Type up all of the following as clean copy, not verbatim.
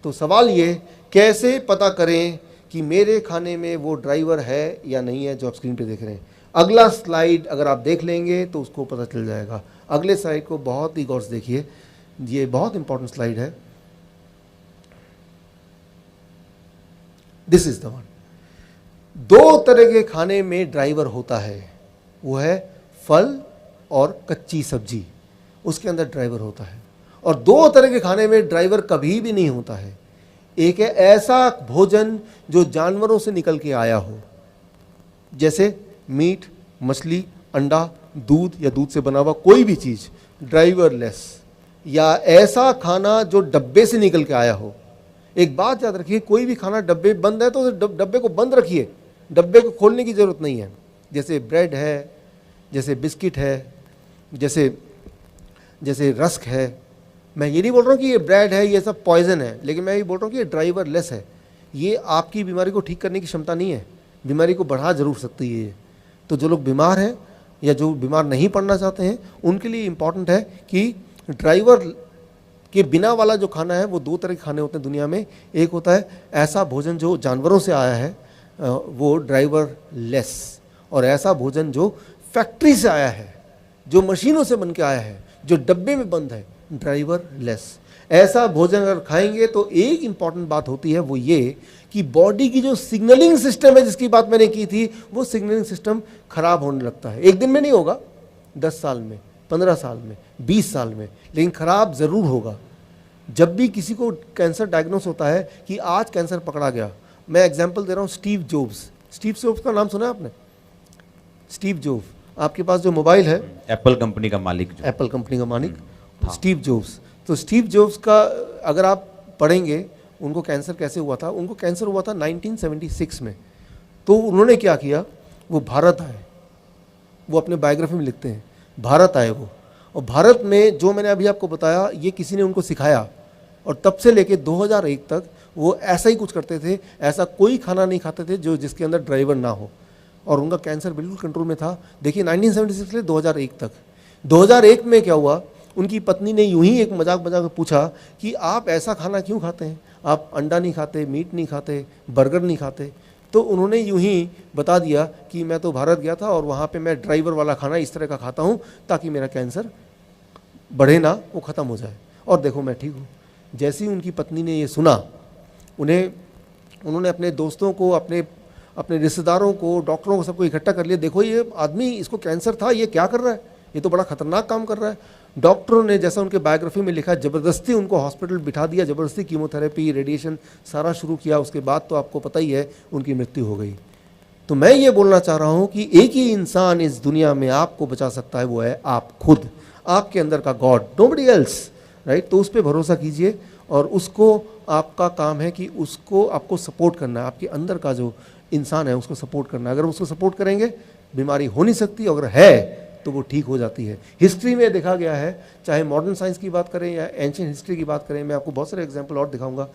तो सवाल ये, कैसे पता करें कि मेरे खाने में वो ड्राइवर है या नहीं है जो आप स्क्रीन पे देख रहे हैं। अगला स्लाइड अगर आप देख लेंगे तो उसको पता चल जाएगा। अगले स्लाइड को बहुत ही गौर से देखिए, ये बहुत इंपॉर्टेंट स्लाइड है। This is the one. दो तरह के खाने में ड्राइवर होता है, वो है फल और कच्ची सब्जी, उसके अंदर ड्राइवर होता है। और दो तरह के खाने में ड्राइवर कभी भी नहीं होता है। एक है ऐसा भोजन जो जानवरों से निकल के आया हो, जैसे मीट, मछली, अंडा, दूध या दूध से बना हुआ कोई भी चीज़ ड्राइवरलेस, या ऐसा खाना जो डब्बे से निकल के आया हो। एक बात याद रखिए, कोई भी खाना डब्बे बंद है तो डब्बे को बंद रखिए, डब्बे को खोलने की ज़रूरत नहीं है। जैसे ब्रेड है, जैसे बिस्किट है, जैसे रस्क है। मैं ये नहीं बोल रहा हूँ कि ये ब्रेड है, ये सब पॉइजन है, लेकिन मैं ये बोल रहा हूँ कि ये ड्राइवरलेस है। ये आपकी बीमारी को ठीक करने की क्षमता नहीं है, बीमारी को बढ़ा जरूर सकती है ये। तो जो लोग बीमार हैं या जो बीमार नहीं पड़ना चाहते हैं, उनके लिए इम्पॉर्टेंट है कि ड्राइवर के बिना वाला जो खाना है, वो दो तरह के खाने होते हैं दुनिया में। एक होता है ऐसा भोजन जो जानवरों से आया है, वो ड्राइवरलेस, और ऐसा भोजन जो फैक्ट्री से आया है, जो मशीनों से बन के आया है, जो डब्बे में बंद है, ड्राइवरलेस। ऐसा भोजन अगर खाएंगे तो एक इंपॉर्टेंट बात होती है, वो ये कि बॉडी की जो सिग्नलिंग सिस्टम है, जिसकी बात मैंने की थी, वो सिग्नलिंग सिस्टम खराब होने लगता है। एक दिन में नहीं होगा, 10 साल में, 15 साल में, 20 साल में, लेकिन खराब ज़रूर होगा। जब भी किसी को कैंसर डायग्नोस होता है कि आज कैंसर पकड़ा गया, मैं एग्जाम्पल दे रहा हूँ, स्टीव जॉब्स का नाम सुना है आपने? स्टीव जॉब्स, आपके पास जो मोबाइल है, एप्पल कंपनी का मालिक, एप्पल कंपनी का मालिक, स्टीव जॉब्स। तो स्टीव जॉब्स का अगर आप पढ़ेंगे, उनको कैंसर कैसे हुआ था, उनको कैंसर हुआ था 1976 में। तो उन्होंने क्या किया, वो भारत आए, वो अपने बायोग्राफी में लिखते हैं, भारत आए वो, और भारत में जो मैंने अभी आपको बताया, ये किसी ने उनको सिखाया, और तब से लेके 2001 तक वो ऐसा ही कुछ करते थे। ऐसा कोई खाना नहीं खाते थे जो जिसके अंदर ड्राइवर ना हो, और उनका कैंसर बिल्कुल कंट्रोल में था। देखिए 1976 से 2001 तक। 2001 में क्या हुआ, उनकी पत्नी ने यूं ही एक मजाक में पूछा कि आप ऐसा खाना क्यों खाते हैं, आप अंडा नहीं खाते, मीट नहीं खाते, बर्गर नहीं खाते। तो उन्होंने यूं ही बता दिया कि मैं तो भारत गया था और वहाँ पे मैं ड्राइवर वाला खाना इस तरह का खाता हूँ ताकि मेरा कैंसर बढ़े ना, वो ख़त्म हो जाए, और देखो मैं ठीक हूँ। जैसे ही उनकी पत्नी ने ये सुना, उन्होंने अपने दोस्तों को, अपने रिश्तेदारों को, डॉक्टरों को, सबको इकट्ठा कर लिया। देखो ये आदमी, इसको कैंसर था, ये क्या कर रहा है, ये तो बड़ा खतरनाक काम कर रहा है। डॉक्टरों ने, जैसा उनके बायोग्राफी में लिखा, ज़बरदस्ती उनको हॉस्पिटल बिठा दिया, ज़बरदस्ती कीमोथेरेपी, रेडिएशन सारा शुरू किया। उसके बाद तो आपको पता ही है, उनकी मृत्यु हो गई। तो मैं ये बोलना चाह रहा हूँ कि एक ही इंसान इस दुनिया में आपको बचा सकता है, वो है आप खुद, आपके अंदर का गॉड, नोबडी एल्स, राइट। तो उस पर भरोसा कीजिए, और उसको, आपका काम है कि उसको आपको सपोर्ट करना है, आपके अंदर का जो इंसान है उसको सपोर्ट करना है। अगर उसको सपोर्ट करेंगे, बीमारी हो नहीं सकती, अगर है तो वो ठीक हो जाती है। हिस्ट्री में देखा गया है, चाहे मॉडर्न साइंस की बात करें या एंशिएंट हिस्ट्री की बात करें, मैं आपको बहुत सारे एग्जांपल और दिखाऊंगा,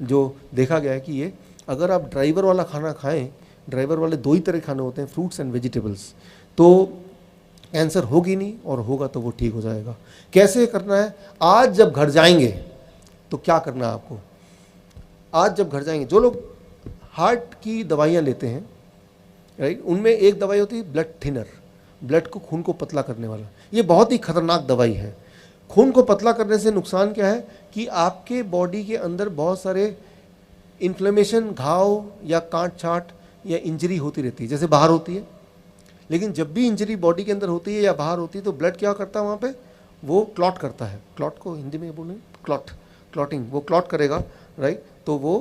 जो देखा गया है कि ये अगर आप ड्राइवर वाला खाना खाएं, ड्राइवर वाले दो ही तरह के खाने होते हैं, फ्रूट्स एंड वेजिटेबल्स, तो कैंसर होगी नहीं, और होगा तो वो ठीक हो जाएगा। कैसे करना है, आज जब घर जाएंगे तो क्या करना है आपको। आज जब घर जाएंगे, जो लोग हार्ट की दवाइयाँ लेते हैं, राइट, उनमें एक दवाई होती है ब्लड थिनर, ब्लड को, खून को पतला करने वाला। ये बहुत ही खतरनाक दवाई है। खून को पतला करने से नुकसान क्या है कि आपके बॉडी के अंदर बहुत सारे इन्फ्लेमेशन, घाव या काट छाट या इंजरी होती रहती है, जैसे बाहर होती है। लेकिन जब भी इंजरी बॉडी के अंदर होती है या बाहर होती है, तो ब्लड क्या करता है वहाँ पे, वो क्लॉट करता है। क्लॉट को हिंदी में बोलेंगे क्लॉटिंग, वो क्लॉट करेगा, राइट। तो वो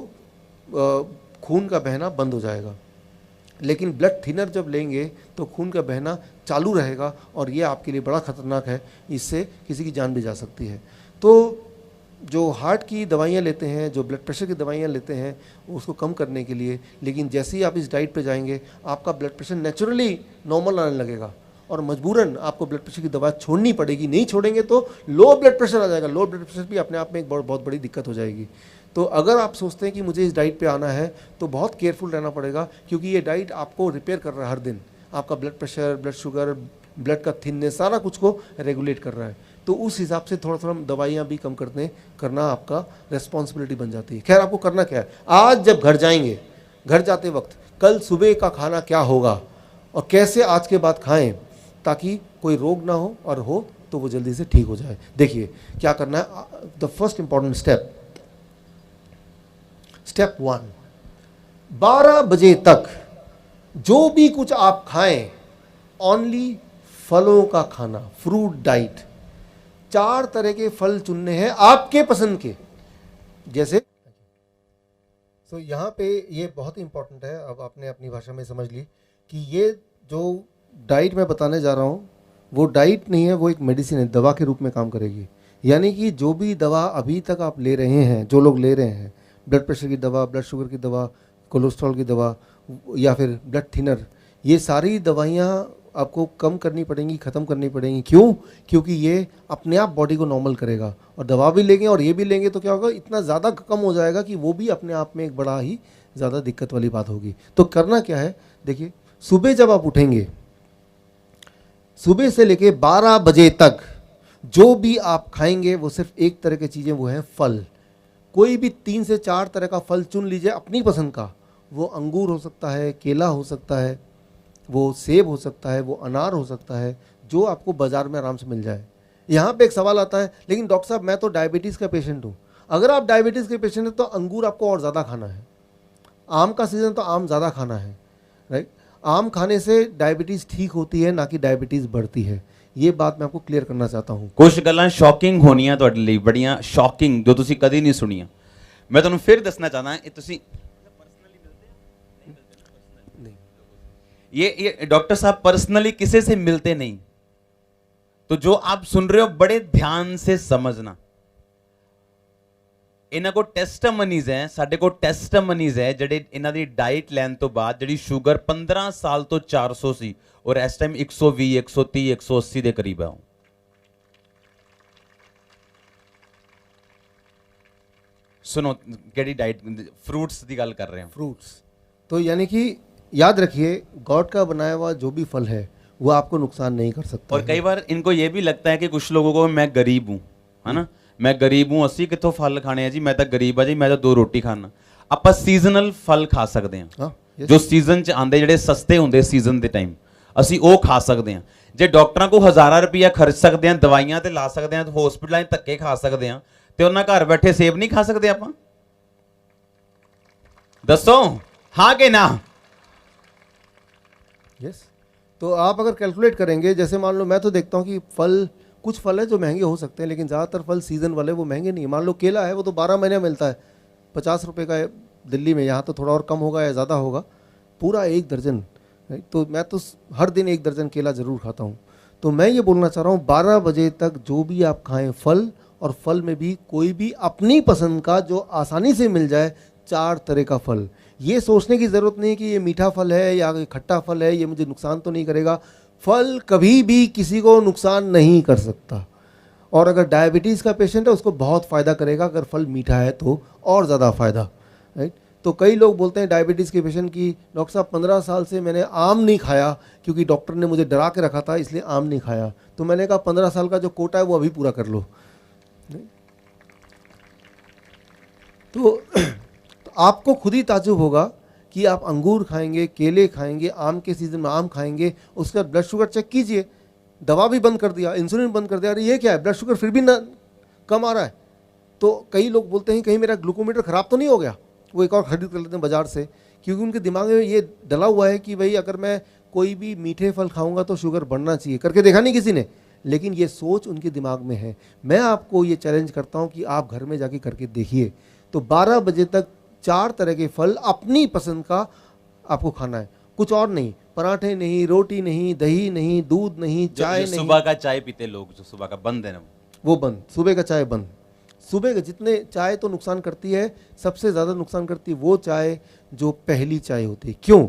खून का बहना बंद हो जाएगा। लेकिन ब्लड थिनर जब लेंगे तो खून का बहना चालू रहेगा, और ये आपके लिए बड़ा खतरनाक है, इससे किसी की जान भी जा सकती है। तो जो हार्ट की दवाइयाँ लेते हैं, जो ब्लड प्रेशर की दवाइयाँ लेते हैं, उसको कम करने के लिए, लेकिन जैसे ही आप इस डाइट पे जाएंगे, आपका ब्लड प्रेशर नेचुरली नॉर्मल आने लगेगा, और मजबूरन आपको ब्लड प्रेशर की दवा छोड़नी पड़ेगी। नहीं छोड़ेंगे तो लो ब्लड प्रेशर आ जाएगा। लो ब्लड प्रेशर भी अपने आप में एक बहुत बड़ी दिक्कत हो जाएगी। तो अगर आप सोचते हैं कि मुझे इस डाइट पे आना है, तो बहुत केयरफुल रहना पड़ेगा, क्योंकि ये डाइट आपको रिपेयर कर रहा है हर दिन। आपका blood pressure, blood sugar, blood का थिननेस, सारा कुछ को रेगुलेट कर रहा है। तो उस हिसाब से थोड़ा थोड़ा दवाइयाँ भी कम करना आपका रिस्पॉन्सिबिलिटी बन जाती है। खैर, आपको करना क्या है, आज जब घर जाएंगे, घर जाते वक्त कल सुबह का खाना क्या होगा और कैसे आज के बाद खाएं ताकि कोई रोग ना हो, और हो तो वो जल्दी से ठीक हो जाए। देखिए क्या करना है। द फर्स्ट इंपॉर्टेंट स्टेप 1, 12 बजे तक जो भी कुछ आप खाएं, ओनली फलों का खाना, फ्रूट डाइट। 4 तरह के फल चुनने हैं आपके पसंद के। जैसे यहाँ पे ये बहुत ही इंपॉर्टेंट है, अब आपने अपनी भाषा में समझ ली कि ये जो डाइट मैं बताने जा रहा हूँ वो डाइट नहीं है, वो एक मेडिसिन है, दवा के रूप में काम करेगी। यानी कि जो भी दवा अभी तक आप ले रहे हैं, जो लोग ले रहे हैं, ब्लड प्रेशर की दवा, ब्लड शुगर की दवा, कोलेस्ट्रॉल की दवा या फिर ब्लड थिनर, ये सारी दवाइयाँ आपको कम करनी पड़ेंगी, ख़त्म करनी पड़ेंगी। क्यों? क्योंकि ये अपने आप बॉडी को नॉर्मल करेगा, और दवा भी लेंगे और ये भी लेंगे तो क्या होगा, इतना ज़्यादा कम हो जाएगा कि वो भी अपने आप में एक बड़ा ही ज़्यादा दिक्कत वाली बात होगी। तो करना क्या है, देखिए सुबह जब आप उठेंगे, सुबह से लेके 12 बजे तक जो भी आप खाएंगे वो सिर्फ एक तरह की चीज़ें, वो हैं फल। कोई भी 3 से 4 तरह का फल चुन लीजिए अपनी पसंद का। वो अंगूर हो सकता है, केला हो सकता है, वो सेब हो सकता है, वो अनार हो सकता है, जो आपको बाज़ार में आराम से मिल जाए। यहाँ पे एक सवाल आता है, लेकिन डॉक्टर साहब मैं तो डायबिटीज़ का पेशेंट हूँ। अगर आप डायबिटीज़ के पेशेंट हैं तो अंगूर आपको और ज़्यादा खाना है। आम का सीज़न तो आम ज़्यादा खाना है, राइट। आम खाने से डायबिटीज़ ठीक होती है, ना कि डायबिटीज़ बढ़ती है। ये बात मैं आपको क्लियर करना चाहता हूँ। कुछ गल्लां शॉकिंग होनियां ਤੁਹਾਡੇ ਲਈ, ਬੜੀਆਂ ਸ਼ੌਕਿੰਗ, ਜੋ ਤੁਸੀਂ ਕਦੀ ਨਹੀਂ ਸੁਣੀਆਂ। मैं ਤੁਹਾਨੂੰ फिर ਦੱਸਣਾ ਚਾਹਦਾ ਇਹ ਤੁਸੀਂ ये डॉक्टर साहब पर्सनली किसी से मिलते नहीं, तो जो आप सुन रहे हो बड़े ध्यान से समझना। इन्हां को टेस्टमनीज है, साडे को टेस्टमनीज है ਜਿਹੜੇ ਇਹਨਾਂ ਦੀ ਡਾਈਟ ਲੈਣ ਤੋਂ ਬਾਅਦ ਜਿਹੜੀ ਸ਼ੂਗਰ 15 ਸਾਲ ਤੋਂ 400 ਸੀ और इस टाइम 120 130 180 ਦੇ ਕਰੀਬ ਹੈ। सुनो केड़ी डाइट, फ्रूट्स की गल कर रहे हैं। फ्रूट्स तो यानी कि याद रखिए, गॉड का बनाया हुआ जो भी फल है वो आपको नुकसान नहीं कर सकता। और कई बार इनको ये भी लगता है कि कुछ लोगों को मैं गरीब हूँ, है ना, मैं गरीब हूँ, असी कितों फल खाने हैं जी, मैं तो गरीब है जी, मैं तो 2 रोटी खाना। आप सीजनल फल खा सकते हैं, जो सीजन च आते ਜਿਹੜੇ सस्ते होंगे सीजन के टाइम, ਅਸੀਂ ਉਹ ਖਾ ਸਕਦੇ ਹਾਂ। ਜੇ ਡਾਕਟਰਾਂ ਕੋ ਹਜ਼ਾਰਾਂ ਰੁਪਈਆ ਖਰਚ ਸਕਦੇ ਹਾਂ, ਦਵਾਈਆਂ ਤੇ ਲਾ ਸਕਦੇ ਹਾਂ, ਹਸਪੀਟਲਾਂ 'ਚ ਧੱਕੇ ਖਾ ਸਕਦੇ ਹਾਂ, ਤੇ ਉਹਨਾਂ ਘਰ ਬੈਠੇ ਸੇਬ ਨਹੀਂ ਖਾ ਸਕਦੇ ਆਪਾਂ? ਦੱਸੋ हाँ कि ना? यस। तो आप अगर कैलकुलेट करेंगे, जैसे मान लो मैं तो देखता हूँ कि फल, कुछ फल है जो महंगे हो सकते हैं, लेकिन ज़्यादातर फल सीज़न वाले वो महंगे नहीं है। मान लो केला है, वो तो 12 महीने मिलता है, 50 रुपये का है दिल्ली में, यहाँ तो थोड़ा और कम होगा या ज़्यादा होगा, पूरा 1 दर्जन। तो मैं तो हर दिन 1 दर्जन केला ज़रूर खाता हूँ। तो मैं ये बोलना चाह रहा हूँ, 12 बजे तक जो भी आप खाएं फल, और फल में भी कोई भी अपनी पसंद का जो आसानी से मिल जाए, 4 तरह का फल। ये सोचने की ज़रूरत नहीं कि ये मीठा फल है या खट्टा फल है, ये मुझे नुकसान तो नहीं करेगा। फल कभी भी किसी को नुकसान नहीं कर सकता, और अगर डायबिटीज़ का पेशेंट है उसको बहुत फ़ायदा करेगा। अगर फल मीठा है तो और ज़्यादा फ़ायदा, राइट। तो कई लोग बोलते हैं डायबिटीज़ के पेशेंट की, डॉक्टर साहब 15 साल से मैंने आम नहीं खाया क्योंकि डॉक्टर ने मुझे डरा के रखा था, इसलिए आम नहीं खाया। तो मैंने कहा 15 साल का जो कोटा है वो अभी पूरा कर लो। तो आपको खुद ही ताज्जुब होगा कि आप अंगूर खाएंगे, केले खाएंगे, आम के सीज़न में आम खाएंगे, उसके बाद ब्लड शुगर चेक कीजिए, दवा भी बंद कर दिया, इंसुलिन बंद कर दिया, अरे ये क्या है, ब्लड शुगर फिर भी ना कम आ रहा है। तो कई लोग बोलते हैं कहीं मेरा ग्लूकोमीटर ख़राब तो नहीं हो गया, वो एक और खरीद कर लेते हैं बाज़ार से, क्योंकि उनके दिमाग में ये डला हुआ है कि भाई अगर मैं कोई भी मीठे फल खाऊंगा तो शुगर बढ़ना चाहिए। करके देखा नहीं किसी ने, लेकिन ये सोच उनके दिमाग में है। मैं आपको ये चैलेंज करता हूँ कि आप घर में जाके करके देखिए। तो 12 बजे तक 4 तरह के फल अपनी पसंद का आपको खाना है, कुछ और नहीं। पराठे नहीं, रोटी नहीं, दही नहीं, दूध नहीं, चाय नहीं। सुबह का चाय पीते लोग, जो सुबह का बंद है ना, वो बंद, सुबह का चाय बंद। सुबह के जितने चाय तो नुकसान करती है, सबसे ज़्यादा नुकसान करती है वो चाय जो पहली चाय होती है। क्यों?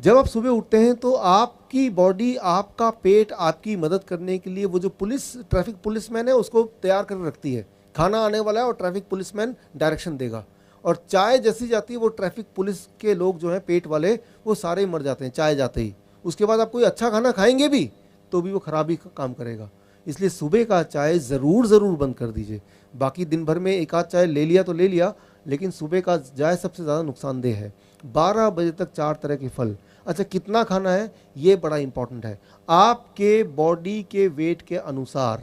जब आप सुबह उठते हैं तो आपकी बॉडी, आपका पेट आपकी मदद करने के लिए वो जो ट्रैफिक पुलिसमैन है उसको तैयार कर रखती है। खाना आने वाला है और ट्रैफिक पुलिसमैन डायरेक्शन देगा, और चाय जैसी जाती है वो ट्रैफिक पुलिस के लोग जो हैं पेट वाले, वो सारे मर जाते हैं चाय जाते ही। उसके बाद आप कोई अच्छा खाना खाएंगे भी तो भी वो खराबी का काम करेगा। इसलिए सुबह का चाय ज़रूर बंद कर दीजिए। बाकी दिन भर में एक आध चाय ले लिया तो ले लिया, लेकिन सुबह का चाय सबसे ज़्यादा नुकसानदेह है। 12 बजे तक 4 तरह के फल। अच्छा, कितना खाना है ये बड़ा इंपॉर्टेंट है। आपके बॉडी के वेट के अनुसार,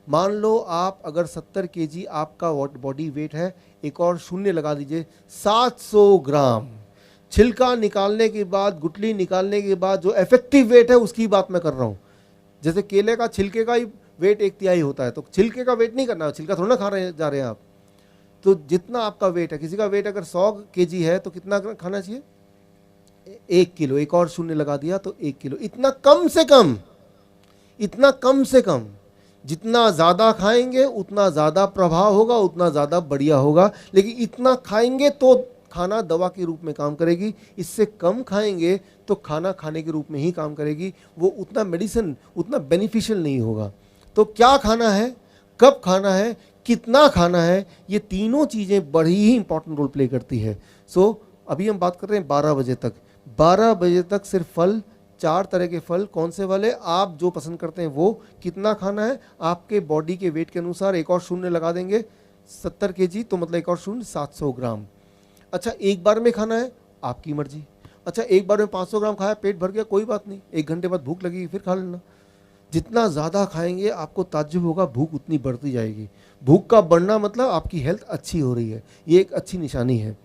मान लो आप अगर 70 केजी आपका बॉडी वेट है, एक और शून्य लगा दीजिए, 700 ग्राम। छिलका निकालने के बाद, गुठली निकालने के बाद जो इफेक्टिव वेट है उसकी बात मैं कर रहा हूँ। जैसे केले का छिलके का ही वेट 1/3 होता है, तो छिलके का वेट नहीं करना है, छिलका थोड़ा ना जा रहे हैं आप। तो जितना आपका वेट है, किसी का वेट अगर 100 केजी है तो कितना खाना चाहिए? 1 किलो। एक और शून्य लगा दिया तो 1 किलो। इतना कम से कम, इतना कम से कम। जितना ज़्यादा खाएंगे उतना ज़्यादा प्रभाव होगा, उतना ज़्यादा बढ़िया होगा। लेकिन इतना खाएंगे तो खाना दवा के रूप में काम करेगी, इससे कम खाएंगे तो खाना खाने के रूप में ही काम करेगी, वो उतना मेडिसिन, उतना बेनिफिशियल नहीं होगा। तो क्या खाना है, कब खाना है, कितना खाना है, ये तीनों चीज़ें बड़ी ही इंपॉर्टेंट रोल प्ले करती है। सो अभी हम बात कर रहे हैं 12 बजे तक। 12 बजे तक सिर्फ फल, 4 तरह के फल। कौन से वाले? आप जो पसंद करते हैं वो। कितना खाना है? आपके बॉडी के वेट के अनुसार एक और शून्य लगा देंगे। 70 केजी तो मतलब एक और शून्य 700 ग्राम। अच्छा, एक बार में खाना है, आपकी मर्जी। अच्छा, एक बार में 500 ग्राम खाया, पेट भर गया, कोई बात नहीं, 1 घंटे बाद भूख लगेगी फिर खा लेना। जितना ज़्यादा खाएंगे आपको ताज्जुब होगा, भूख उतनी बढ़ती जाएगी। भूख का बढ़ना मतलब आपकी हेल्थ अच्छी हो रही है, ये एक अच्छी निशानी है।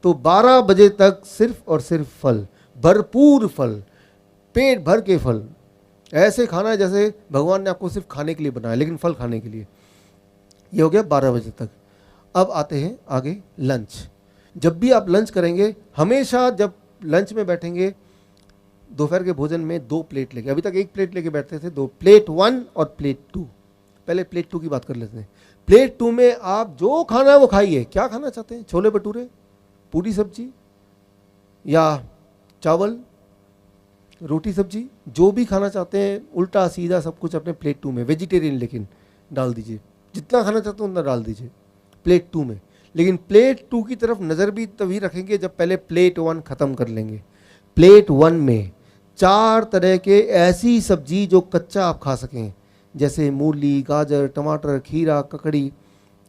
तो 12 बजे तक सिर्फ और सिर्फ फल, भरपूर फल, पेट भर के फल। ऐसे खाना है जैसे भगवान ने आपको सिर्फ खाने के लिए बनाया, लेकिन फल खाने के लिए। ये हो गया 12 बजे तक। अब आते हैं आगे लंच। जब भी आप लंच करेंगे, हमेशा जब लंच में बैठेंगे, दोपहर के भोजन में 2 प्लेट लेके, अभी तक 1 प्लेट लेके बैठते थे, 2 प्लेट 1 और प्लेट 2। पहले प्लेट 2 की बात कर लेते हैं। प्लेट 2 में आप जो खाना है वो खाइए। क्या खाना चाहते हैं? छोले भटूरे, पूरी सब्जी या चावल, रोटी सब्जी, जो भी खाना चाहते हैं, उल्टा सीधा सब कुछ अपने प्लेट 2 में, वेजिटेरियन लेकिन डाल दीजिए। जितना खाना चाहते हो उतना डाल दीजिए प्लेट 2 में। लेकिन प्लेट 2 की तरफ नज़र भी तभी रखेंगे जब पहले प्लेट 1 ख़त्म कर लेंगे। प्लेट 1 में 4 तरह के ऐसी सब्जी जो कच्चा आप खा सकें, जैसे मूली, गाजर, टमाटर, खीरा, ककड़ी,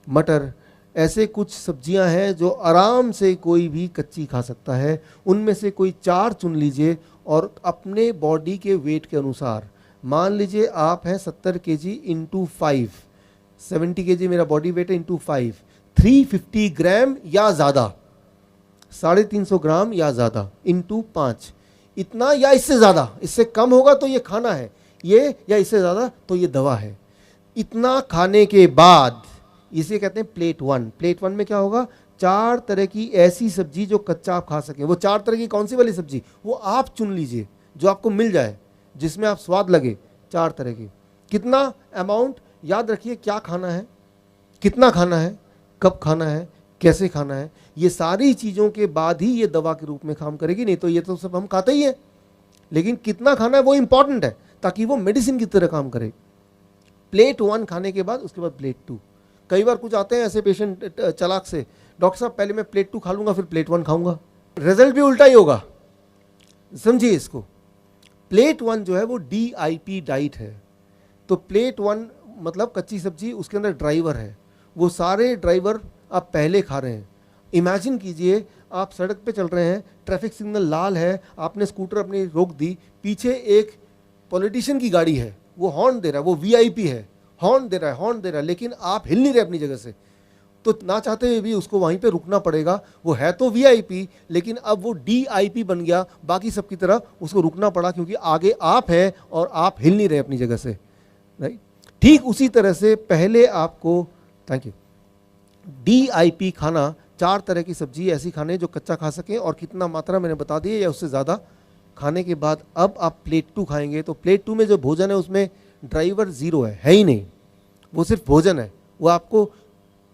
मटर। ऐसे कुछ सब्जियां हैं जो आराम से कोई भी कच्ची खा सकता है। उनमें से कोई 4 चुन लीजिए और अपने बॉडी के वेट के अनुसार, मान लीजिए आप हैं 70 केजी इंटू 5, 70 केजी मेरा बॉडी वेट है, इंटू 5, 350 ग्राम या ज़्यादा, 350 ग्राम या ज़्यादा, इंटू 5, इतना या इससे ज़्यादा। इससे कम होगा तो ये खाना है ये, या इससे ज़्यादा तो ये दवा है। इतना खाने के बाद इसे कहते हैं प्लेट 1। प्लेट 1 में क्या होगा? 4 तरह की ऐसी सब्जी जो कच्चा आप खा सकें। वो 4 तरह की कौन सी वाली सब्जी, वो आप चुन लीजिए, जो आपको मिल जाए, जिसमें आप स्वाद लगे। 4 तरह की। कितना अमाउंट? याद रखिए, क्या खाना है, कितना खाना है, कब खाना है, कैसे खाना है, ये सारी चीज़ों के बाद ही ये दवा के रूप में काम करेगी। नहीं तो ये तो सब हम खाते ही हैं, लेकिन कितना खाना है वो इंपॉर्टेंट है, ताकि वो मेडिसिन की तरह काम करे। प्लेट 1 खाने के बाद उसके बाद प्लेट 2। कई बार कुछ आते हैं ऐसे पेशेंट चालाक से, डॉक्टर साहब पहले मैं प्लेट 2 खा लूँगा फिर प्लेट 1 खाऊंगा। रिजल्ट भी उल्टा ही होगा, समझिए इसको। प्लेट 1 जो है वो DIP डाइट है। तो प्लेट 1 मतलब कच्ची सब्जी, उसके अंदर ड्राइवर है, वो सारे ड्राइवर आप पहले खा रहे हैं। इमेजिन कीजिए आप सड़क पे चल रहे हैं, ट्रैफिक सिग्नल लाल है, आपने स्कूटर अपनी रोक दी, पीछे एक पॉलिटिशियन की गाड़ी है, वो हॉर्न दे रहा है, वो VIP है, हॉर्न दे रहा है, लेकिन आप हिल नहीं रहे अपनी जगह से। तो ना चाहते हुए भी उसको वहीं पे रुकना पड़ेगा। वो है तो VIP, लेकिन अब वो DIP बन गया, बाकी सब की तरह उसको रुकना पड़ा, क्योंकि आगे आप हैं और आप हिल नहीं रहे अपनी जगह से, राइट। ठीक उसी तरह से पहले आपको, थैंक यू, DIP खाना, 4 तरह की सब्जी ऐसी खाने जो कच्चा खा सकें, और कितना मात्रा मैंने बता दी है, या उससे ज़्यादा। खाने के बाद अब आप प्लेट 2 खाएंगे, तो प्लेट 2 में जो भोजन है उसमें ड्राइवर 0 है ही नहीं, वो सिर्फ भोजन है। वो आपको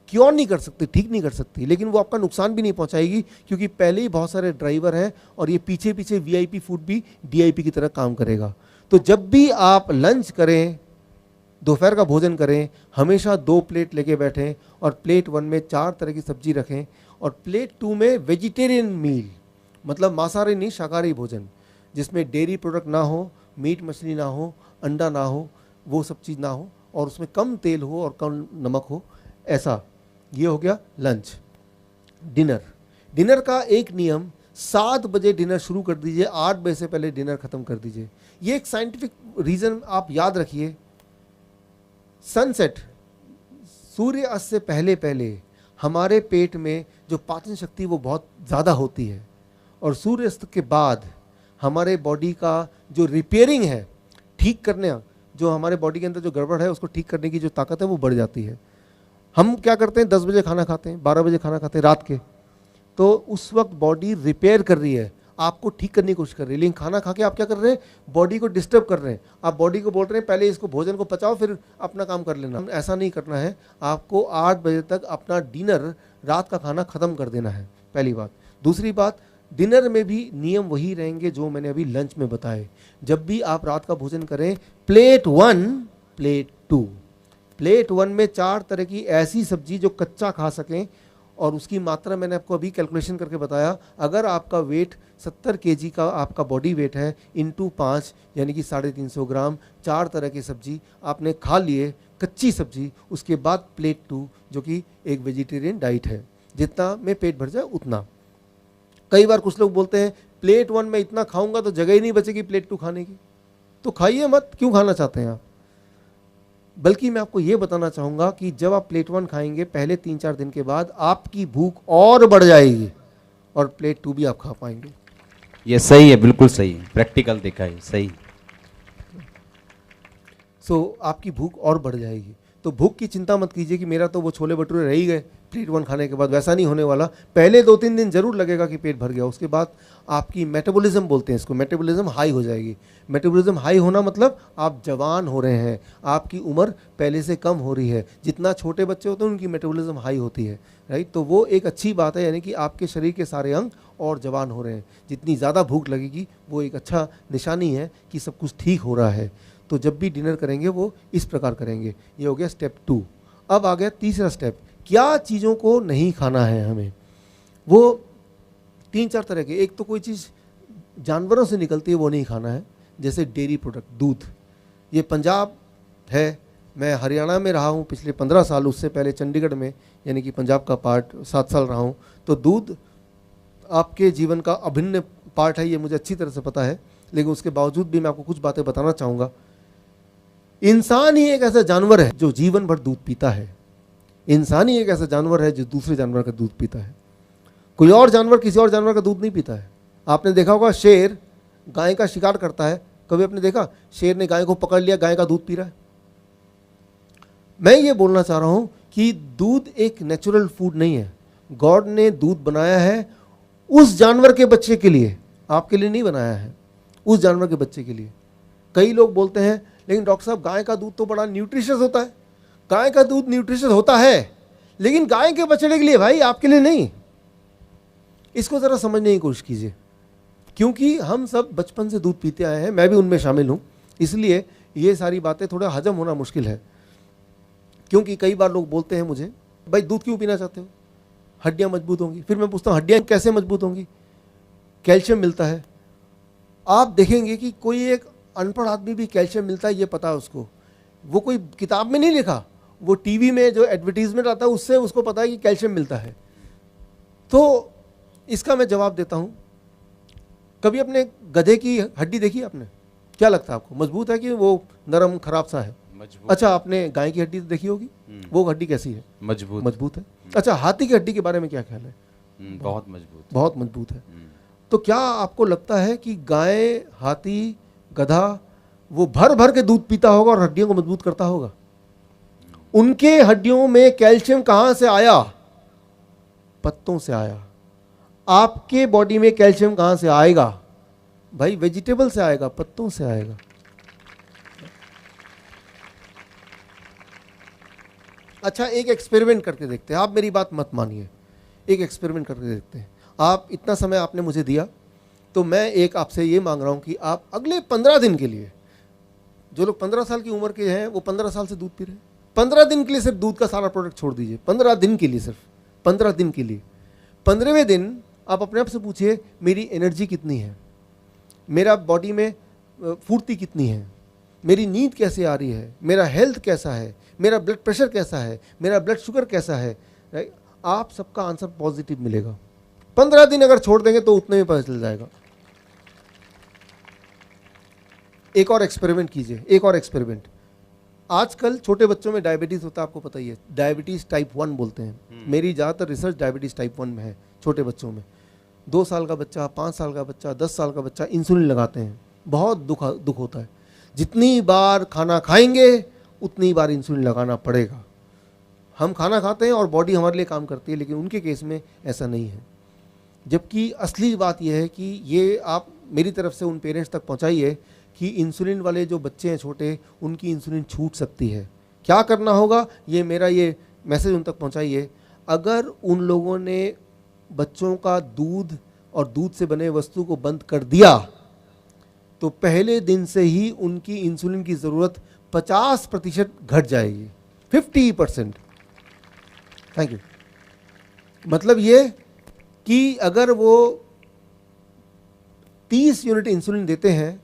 क्योर नहीं कर सकती, ठीक नहीं कर सकती, लेकिन वो आपका नुकसान भी नहीं पहुंचाएगी, क्योंकि पहले ही बहुत सारे ड्राइवर हैं, और ये पीछे पीछे VIP फूड भी DIP की तरह काम करेगा। तो जब भी आप लंच करें, दोपहर का भोजन करें, हमेशा 2 प्लेट लेके बैठें, और प्लेट 1 में 4 तरह की सब्जी रखें, और प्लेट 2 में वेजिटेरियन मील, मतलब मांसाहारी नहीं, शाकाहारी भोजन, जिसमें डेयरी प्रोडक्ट ना हो, मीट मछली ना हो, अंडा ना हो, वो सब चीज़ ना हो, और उसमें कम तेल हो और कम नमक हो, ऐसा। ये हो गया लंच। डिनर का एक नियम, 7 बजे डिनर शुरू कर दीजिए, 8 बजे से पहले डिनर खत्म कर दीजिए। ये एक साइंटिफिक रीजन आप याद रखिए। सनसेट, सूर्यास्त से पहले पहले हमारे पेट में जो पाचन शक्ति वो बहुत ज़्यादा होती है, और सूर्यास्त के बाद हमारे बॉडी का जो रिपेयरिंग है, ठीक करने, जो हमारे बॉडी के अंदर जो गड़बड़ है उसको ठीक करने की जो ताकत है वो बढ़ जाती है। हम क्या करते हैं, 10 बजे खाना खाते हैं, 12 बजे खाना खाते हैं रात के, तो उस वक्त बॉडी रिपेयर कर रही है, आपको ठीक करने की कोशिश कर रही है। लेकिन खाना खा के आप क्या कर रहे हैं, बॉडी को डिस्टर्ब कर रहे हैं। आप बॉडी को बोल रहे हैं पहले इसको भोजन को पचाओ फिर अपना काम कर लेना। ऐसा नहीं करना है, आपको 8 बजे तक अपना डिनर, रात का खाना खत्म कर देना है, पहली बात। दूसरी बात, डिनर में भी नियम वही रहेंगे जो मैंने अभी लंच में बताए। जब भी आप रात का भोजन करें, प्लेट 1, प्लेट 2, प्लेट 1 में 4 तरह की ऐसी सब्जी जो कच्चा खा सकें, और उसकी मात्रा मैंने आपको अभी कैलकुलेशन करके बताया। अगर आपका वेट 70 kg का आपका बॉडी वेट है, इंटू 5 यानी कि 350 ग्राम, 4 तरह की सब्जी आपने खा लिए, कच्ची सब्जी। उसके बाद प्लेट 2 जो कि एक वेजिटेरियन डाइट है, जितना में पेट भर जाए उतना। कई बार कुछ लोग बोलते हैं प्लेट 1 में इतना खाऊंगा तो जगह ही नहीं बचेगी प्लेट 2 खाने की, तो खाइए मत, क्यों खाना चाहते हैं आप। बल्कि मैं आपको ये बताना चाहूँगा कि जब आप प्लेट 1 खाएंगे, पहले 3-4 दिन के बाद आपकी भूख और बढ़ जाएगी और प्लेट 2 भी आप खा पाएंगे। ये सही है, बिल्कुल सही है, प्रैक्टिकल देखा है, सही। आपकी भूख और बढ़ जाएगी। तो भूख की चिंता मत कीजिए कि मेरा तो वो छोले भटूरे रह ही गए प्लेट 1 खाने के बाद, वैसा नहीं होने वाला। पहले 2-3 दिन जरूर लगेगा कि पेट भर गया, उसके बाद आपकी मेटाबॉलिज्म बोलते हैं इसको, मेटाबॉलिज्म हाई हो जाएगी। मेटाबॉलिज्म हाई होना मतलब आप जवान हो रहे हैं, आपकी उम्र पहले से कम हो रही है। जितना छोटे बच्चे होते हैं उनकी मेटाबॉलिज्म हाई होती है, राइट। तो वो एक अच्छी बात है, यानी कि आपके शरीर के सारे अंग और जवान हो रहे हैं। जितनी ज़्यादा भूख लगेगी वो एक अच्छा निशानी है कि सब कुछ ठीक हो रहा है। तो जब भी डिनर करेंगे वो इस प्रकार करेंगे। ये हो गया स्टेप 2। अब आ गया तीसरा स्टेप, क्या चीज़ों को नहीं खाना है हमें। वो 3-4 तरह के, एक तो कोई चीज़ जानवरों से निकलती है वो नहीं खाना है, जैसे डेयरी प्रोडक्ट, दूध। ये पंजाब है, मैं हरियाणा में रहा हूँ पिछले 15 साल, उससे पहले चंडीगढ़ में यानी कि पंजाब का पार्ट 7 साल रहा हूँ। तो दूध आपके जीवन का अभिन्न पार्ट है, ये मुझे अच्छी तरह से पता है। लेकिन उसके बावजूद भी मैं आपको कुछ बातें बताना चाहूँगा। इंसान ही एक ऐसा जानवर है जो जीवन भर दूध पीता है। इंसान ही एक ऐसा जानवर है जो दूसरे जानवर का दूध पीता है। कोई और जानवर किसी और जानवर का दूध नहीं पीता है। आपने देखा होगा शेर गाय का शिकार करता है, कभी आपने देखा शेर ने गाय को पकड़ लिया, गाय का दूध पी रहा है। मैं ये बोलना चाह रहा हूँ कि दूध एक नेचुरल फूड नहीं है। गॉड ने दूध बनाया है उस जानवर के बच्चे के लिए, आपके लिए नहीं बनाया है, उस जानवर के बच्चे के लिए। कई लोग बोलते हैं लेकिन डॉक्टर साहब गाय का दूध तो बड़ा न्यूट्रिशियस होता है। गाय का दूध न्यूट्रिशियस होता है लेकिन गाय के बछड़े के लिए भाई, आपके लिए नहीं। इसको ज़रा समझने की कोशिश कीजिए, क्योंकि हम सब बचपन से दूध पीते आए हैं, मैं भी उनमें शामिल हूँ, इसलिए ये सारी बातें थोड़ा हजम होना मुश्किल है। क्योंकि कई बार लोग बोलते हैं मुझे, भाई दूध क्यों पीना चाहते हो, हड्डियाँ मजबूत होंगी। फिर मैं पूछता हूँ हड्डियाँ कैसे मजबूत होंगी, कैल्शियम मिलता है। आप देखेंगे कि कोई एक अनपढ़ आदमी भी कैल्शियम मिलता है ये पता है उसको, वो कोई किताब में नहीं लिखा, वो टीवी में जो एडवर्टीजमेंट आता है उससे उसको पता है कि कैल्शियम मिलता है। तो इसका मैं जवाब देता हूँ, कभी अपने गधे की हड्डी देखी आपने, क्या लगता है आपको, मजबूत है कि वो नरम खराब सा है? अच्छा, आपने गाय की हड्डी तो देखी होगी, वो हड्डी कैसी है? मजबूत है। अच्छा, हाथी की हड्डी के बारे में क्या ख्याल है? बहुत मजबूत, बहुत मजबूत है। तो क्या आपको लगता है कि गाय, हाथी, गधा वो भर भर के दूध पीता होगा और हड्डियों को मजबूत करता होगा? उनके हड्डियों में कैल्शियम कहां से आया? पत्तों से आया। आपके बॉडी में कैल्शियम कहां से आएगा भाई? वेजिटेबल से आएगा, पत्तों से आएगा। अच्छा, एक एक्सपेरिमेंट करके देखते हैं, आप मेरी बात मत मानिए, एक एक्सपेरिमेंट करके देखते हैं। आप इतना समय आपने मुझे दिया, तो मैं एक आपसे ये मांग रहा हूं कि आप अगले 15 दिन के लिए, जो लोग 15 साल की उम्र के हैं वो 15 साल से दूध पी रहे हैं, 15 दिन के लिए सिर्फ दूध का सारा प्रोडक्ट छोड़ दीजिए। 15 दिन के लिए, सिर्फ 15 दिन के लिए। 15वें दिन आप अपने आप से पूछिए मेरी एनर्जी कितनी है, मेरा बॉडी में फुर्ती कितनी है, मेरी नींद कैसे आ रही है, मेरा हेल्थ कैसा है, मेरा ब्लड प्रेशर कैसा है, मेरा ब्लड शुगर कैसा है, राइट? आप सबका आंसर पॉजिटिव मिलेगा। 15 दिन अगर छोड़ देंगे तो उतने में पता चल जाएगा। एक और एक्सपेरिमेंट कीजिए, एक और एक्सपेरिमेंट। आजकल छोटे बच्चों में डायबिटीज होता है, आपको पता ही है, डायबिटीज टाइप 1 बोलते हैं। मेरी ज़्यादातर रिसर्च डायबिटीज टाइप 1 में है, छोटे बच्चों में। 2 साल का बच्चा, 5 साल का बच्चा, 10 साल का बच्चा इंसुलिन लगाते हैं, बहुत दुख होता है। जितनी बार खाना खाएंगे उतनी बार इंसुलिन लगाना पड़ेगा। हम खाना खाते हैं और बॉडी हमारे लिए काम करती है, लेकिन उनके केस में ऐसा नहीं है। जबकि असली बात यह है कि ये आप मेरी तरफ से उन पेरेंट्स तक पहुंचाइए कि इंसुलिन वाले जो बच्चे हैं छोटे, उनकी इंसुलिन छूट सकती है। क्या करना होगा, ये मेरा ये मैसेज उन तक पहुंचाइए। अगर उन लोगों ने बच्चों का दूध और दूध से बने वस्तु को बंद कर दिया तो पहले दिन से ही उनकी इंसुलिन की ज़रूरत 50% घट जाएगी, 50%। Thank you. मतलब ये कि अगर वो 30 यूनिट इंसुलिन देते हैं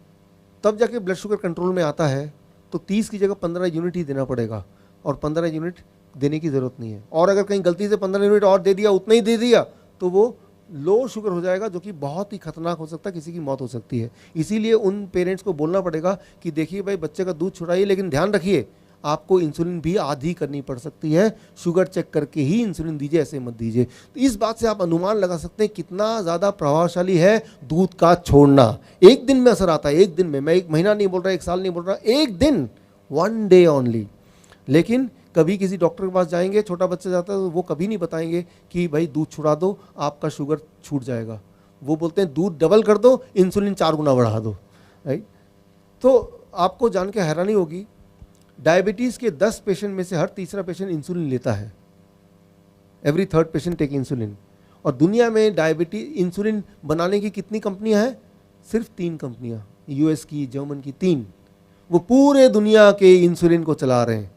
तब जाके ब्लड शुगर कंट्रोल में आता है, तो 30 की जगह 15 यूनिट ही देना पड़ेगा, और 15 यूनिट देने की ज़रूरत नहीं है। और अगर कहीं गलती से 15 यूनिट और दे दिया, उतना ही दे दिया, तो वो लो शुगर हो जाएगा, जो कि बहुत ही खतरनाक हो सकता है, किसी की मौत हो सकती है। इसीलिए उन पेरेंट्स को बोलना पड़ेगा कि देखिए भाई, बच्चे का दूध छुड़ाइए, लेकिन ध्यान रखिए आपको इंसुलिन भी आधी करनी पड़ सकती है, शुगर चेक करके ही इंसुलिन दीजिए, ऐसे मत दीजिए। तो इस बात से आप अनुमान लगा सकते हैं कितना ज़्यादा प्रभावशाली है दूध का छोड़ना। एक दिन में असर आता है, एक दिन में। मैं 1 महीना नहीं बोल रहा, 1 साल नहीं बोल रहा, एक दिन, 1 डे ओनली। लेकिन कभी किसी डॉक्टर के पास जाएंगे, छोटा बच्चा जाता है, तो वो कभी नहीं बताएंगे कि भाई दूध छुड़ा दो, आपका शुगर छूट जाएगा। वो बोलते हैं दूध डबल कर दो, इंसुलिन 4 गुना बढ़ा दो, राइट? तो आपको जान के हैरानी होगी, डायबिटीज़ के 10 पेशेंट में से हर तीसरा पेशेंट इंसुलिन लेता है। Every 3rd patient take insulin. और दुनिया में डायबिटीज इंसुलिन बनाने की कितनी कंपनियां हैं? सिर्फ 3 कंपनियां, यूएस की, जर्मन की, 3। वो पूरे दुनिया के इंसुलिन को चला रहे हैं,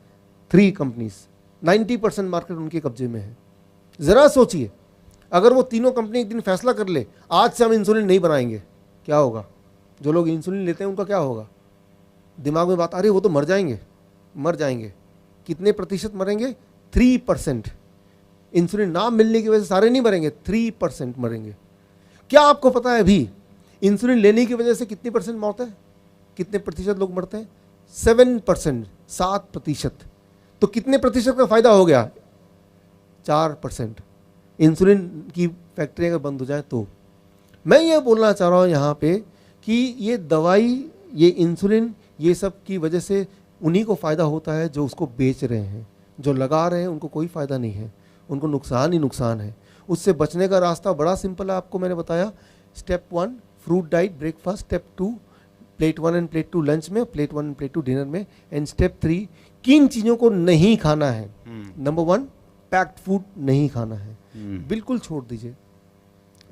3 कंपनीज। 90% मार्केट उनके कब्जे में है। ज़रा सोचिए, अगर वो तीनों कंपनी एक दिन फैसला कर ले, आज से हम इंसुलिन नहीं बनाएंगे, क्या होगा? जो लोग इंसुलिन लेते हैं उनका क्या होगा? दिमाग में बात आ रही है, वो तो मर जाएंगे, मर जाएंगे। कितने प्रतिशत मरेंगे? 3%। इंसुलिन ना मिलने की वजह से सारे नहीं मरेंगे, 3% मरेंगे। क्या आपको पता है अभी इंसुलिन लेने की वजह से कितनी % मौत है? कितने प्रतिशत लोग मरते हैं? 7%, 7%। तो कितने प्रतिशत का फायदा हो गया? 4%। इंसुलिन की फैक्ट्री अगर बंद हो जाए तो। मैं ये बोलना चाह रहा हूँ यहाँ पे कि ये दवाई, ये इंसुलिन, ये सब की वजह से उन्हीं को फ़ायदा होता है जो उसको बेच रहे हैं। जो लगा रहे हैं उनको कोई फ़ायदा नहीं है, उनको नुकसान ही नुकसान है। उससे बचने का रास्ता बड़ा सिंपल है, आपको मैंने बताया। Step 1 fruit diet breakfast, step 2 plate 1 end plate 2 lunch में, प्लेट 1 एंड प्लेट 2 डिनर में, एंड स्टेप 3 किन चीज़ों को नहीं खाना है। नंबर 1 पैक्ड फूड नहीं खाना है, बिल्कुल छोड़ दीजिए।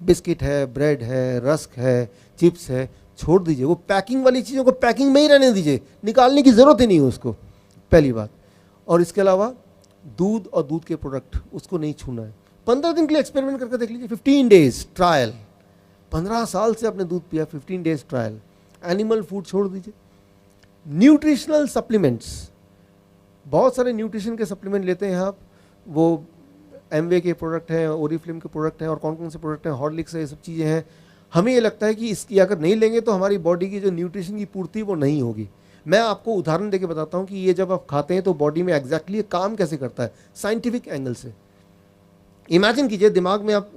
बिस्किट है, ब्रेड है, रस्क है, चिप्स है, छोड़ दीजिए। वो पैकिंग वाली चीज़ों को पैकिंग में ही रहने दीजिए, निकालने की ज़रूरत ही नहीं है उसको, पहली बात। और इसके अलावा दूध और दूध के प्रोडक्ट, उसको नहीं छूना है। 15 दिन के लिए एक्सपेरिमेंट करके देख लीजिए, 15 डेज ट्रायल। 15 साल से आपने दूध पिया, 15 डेज ट्रायल। एनिमल फूड छोड़ दीजिए। न्यूट्रिशनल सप्लीमेंट्स, बहुत सारे न्यूट्रिशन के सप्लीमेंट लेते हैं आप, वो एमवे के प्रोडक्ट हैं, ओरिफ्लेम के प्रोडक्ट हैं, और कौन कौन से प्रोडक्ट हैं, हॉर्लिक्स है, ये सब चीज़ें हैं। हमें ये लगता है कि इसकी अगर नहीं लेंगे तो हमारी बॉडी की जो न्यूट्रिशन की पूर्ति वो नहीं होगी। मैं आपको उदाहरण देके बताता हूँ कि ये जब आप खाते हैं तो बॉडी में एग्जैक्टली ये काम कैसे करता है, साइंटिफिक एंगल से। इमेजिन कीजिए, दिमाग में आप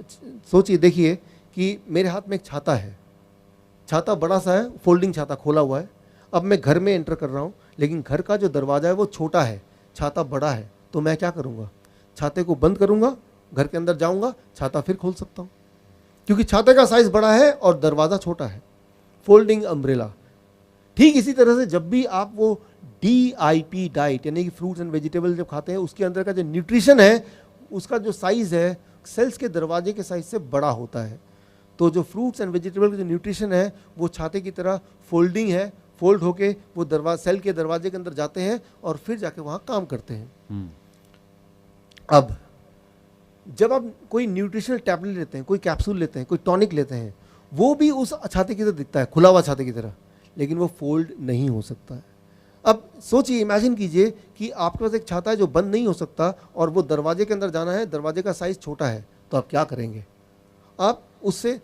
सोचिए, देखिए कि मेरे हाथ में एक छाता है, छाता बड़ा सा है, फोल्डिंग छाता खोला हुआ है। अब मैं घर में एंटर कर रहा हूँ, लेकिन घर का जो दरवाज़ा है वो छोटा है, छाता बड़ा है, तो मैं क्या करूँगा? छाते को बंद करूँगा, घर के अंदर जाऊँगा, छाता फिर खोल सकता हूँ, क्योंकि छाते का साइज़ बड़ा है और दरवाज़ा छोटा है। Folding umbrella. ठीक इसी तरह से जब भी आप वो DIP डाइट, यानी कि फ्रूट्स एंड वेजिटेबल जब खाते हैं, उसके अंदर का जो न्यूट्रिशन है, उसका जो साइज़ है सेल्स के दरवाजे के साइज़ से बड़ा होता है। तो जो फ्रूट्स एंड वेजिटेबल का जो न्यूट्रिशन है वो छाते की तरह फोल्डिंग है, फोल्ड होके वो सेल के दरवाजे के अंदर जाते हैं और फिर जाके वहाँ काम करते हैं। अब जब आप कोई न्यूट्रिशनल टैबलेट लेते हैं, कोई कैप्सूल लेते हैं, कोई टॉनिक लेते हैं, वो भी उस छाते की तरह दिखता है, खुला हुआ छाते की तरह, लेकिन वो फोल्ड नहीं हो सकता है। अब सोचिए, इमेजिन कीजिए कि आपके पास एक छाता है जो बंद नहीं हो सकता और वो दरवाजे के अंदर जाना है, दरवाजे का साइज़ छोटा है, तो आप क्या करेंगे? आप उससे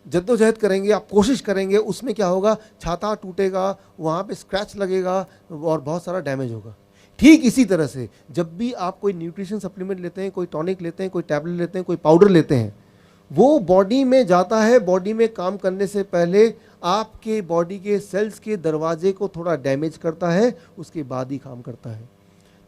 जद्दोजहद करेंगे, आप कोशिश करेंगे, उसमें क्या होगा, छाता टूटेगा, वहाँ पे स्क्रैच लगेगा और बहुत सारा डैमेज होगा। ठीक इसी तरह से जब भी आप कोई न्यूट्रिशन सप्लीमेंट लेते हैं, कोई टॉनिक लेते हैं, कोई टैबलेट लेते हैं, कोई पाउडर लेते हैं, वो बॉडी में जाता है, बॉडी में काम करने से पहले आपके बॉडी के सेल्स के दरवाजे को थोड़ा डैमेज करता है, उसके बाद ही काम करता है।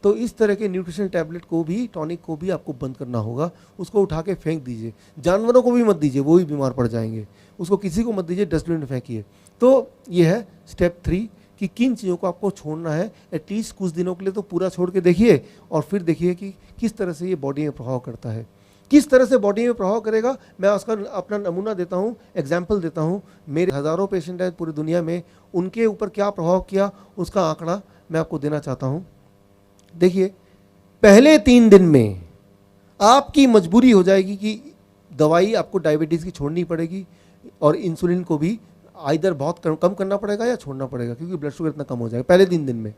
तो इस तरह के न्यूट्रिशन टैबलेट को भी, टॉनिक को भी आपको बंद करना होगा, उसको उठा के फेंक दीजिए। जानवरों को भी मत दीजिए, वो भी बीमार पड़ जाएंगे, उसको किसी को मत दीजिए, डस्टबिन में फेंकिए। तो ये है स्टेप 3 कि किन चीज़ों को आपको छोड़ना है। एटलीस्ट कुछ दिनों के लिए तो पूरा छोड़ के देखिए और फिर देखिए कि किस तरह से ये बॉडी में प्रभाव करता है। किस तरह से बॉडी में प्रभाव करेगा, मैं उसका अपना नमूना देता हूँ, एग्जाम्पल देता हूँ। मेरे हज़ारों पेशेंट हैं पूरी दुनिया में, उनके ऊपर क्या प्रभाव किया उसका आंकड़ा मैं आपको देना चाहता हूँ। देखिए, पहले 3 दिन में आपकी मजबूरी हो जाएगी कि दवाई आपको डायबिटीज़ की छोड़नी पड़ेगी और इंसुलिन को भी आइदर बहुत कम करना पड़ेगा या छोड़ना पड़ेगा, क्योंकि ब्लड शुगर इतना कम हो जाएगा पहले 3 दिन में।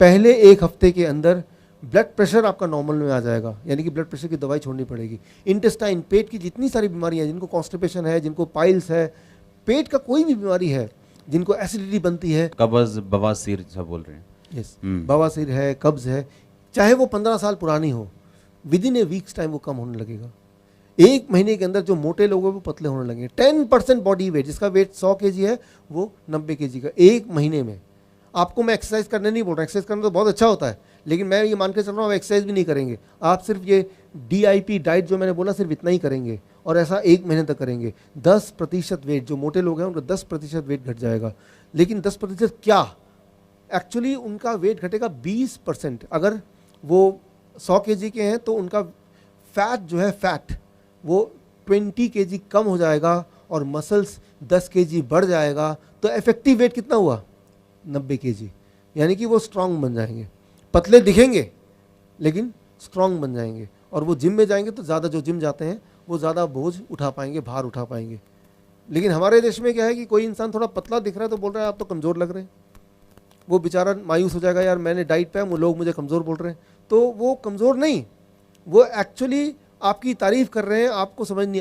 पहले 1 हफ्ते के अंदर ब्लड प्रेशर आपका नॉर्मल में आ जाएगा, यानी कि ब्लड प्रेशर की दवाई छोड़नी पड़ेगी। इंटेस्टाइन, पेट की जितनी सारी बीमारियां हैं, जिनको कॉन्स्टिपेशन है, जिनको पाइल्स है, पेट का कोई भी बीमारी है, जिनको एसिडिटी बनती है, कब्ज, बवासीर सब बोल रहे हैं, यस, बवासीर है, कब्ज है, चाहे वो 15 साल पुरानी हो, with in A weeks time वो कम होने लगेगा। 1 महीने के अंदर जो मोटे लोग हैं वो पतले होने लगेंगे। 10% बॉडी वेट, जिसका वेट 100 kg है, वो 90 kg का 1 महीने में। आपको मैं एक्सरसाइज करने नहीं बोल रहा, एक्सरसाइज करना तो बहुत अच्छा होता है, लेकिन मैं ये मान के चल रहा हूँ आप एक्सरसाइज भी नहीं करेंगे, आप सिर्फ ये DIP डाइट जो मैंने बोला सिर्फ इतना ही करेंगे और ऐसा 1 महीने तक करेंगे। 10% वेट, जो मोटे लोग हैं उनका 10% वेट घट जाएगा। लेकिन 10% क्या, एक्चुअली उनका वेट घटेगा 20%। अगर वो 100 kg के हैं तो उनका फैट जो है, फैट वो 20 kg कम हो जाएगा और मसल्स 10 kg बढ़ जाएगा। तो इफेक्टिव वेट कितना हुआ, 90 kg, यानी कि वो स्ट्रांग बन जाएंगे। पतले दिखेंगे लेकिन स्ट्रांग बन जाएंगे, और वो जिम में जाएंगे तो ज़्यादा, जो जिम जाते हैं वो ज़्यादा बोझ उठा पाएंगे, भार उठा पाएंगे। लेकिन हमारे देश में क्या है कि कोई इंसान थोड़ा पतला दिख रहा है तो बोल रहा है आप तो कमज़ोर लग रहे हैं, वो बेचारा मायूस हो जाएगा, यार मैंने डाइट पे, वो लोग मुझे कमज़ोर बोल रहे हैं। तो वो कमज़ोर नहीं, वो एक्चुअली आपकी तारीफ़ कर रहे हैं, आपको समझ नहीं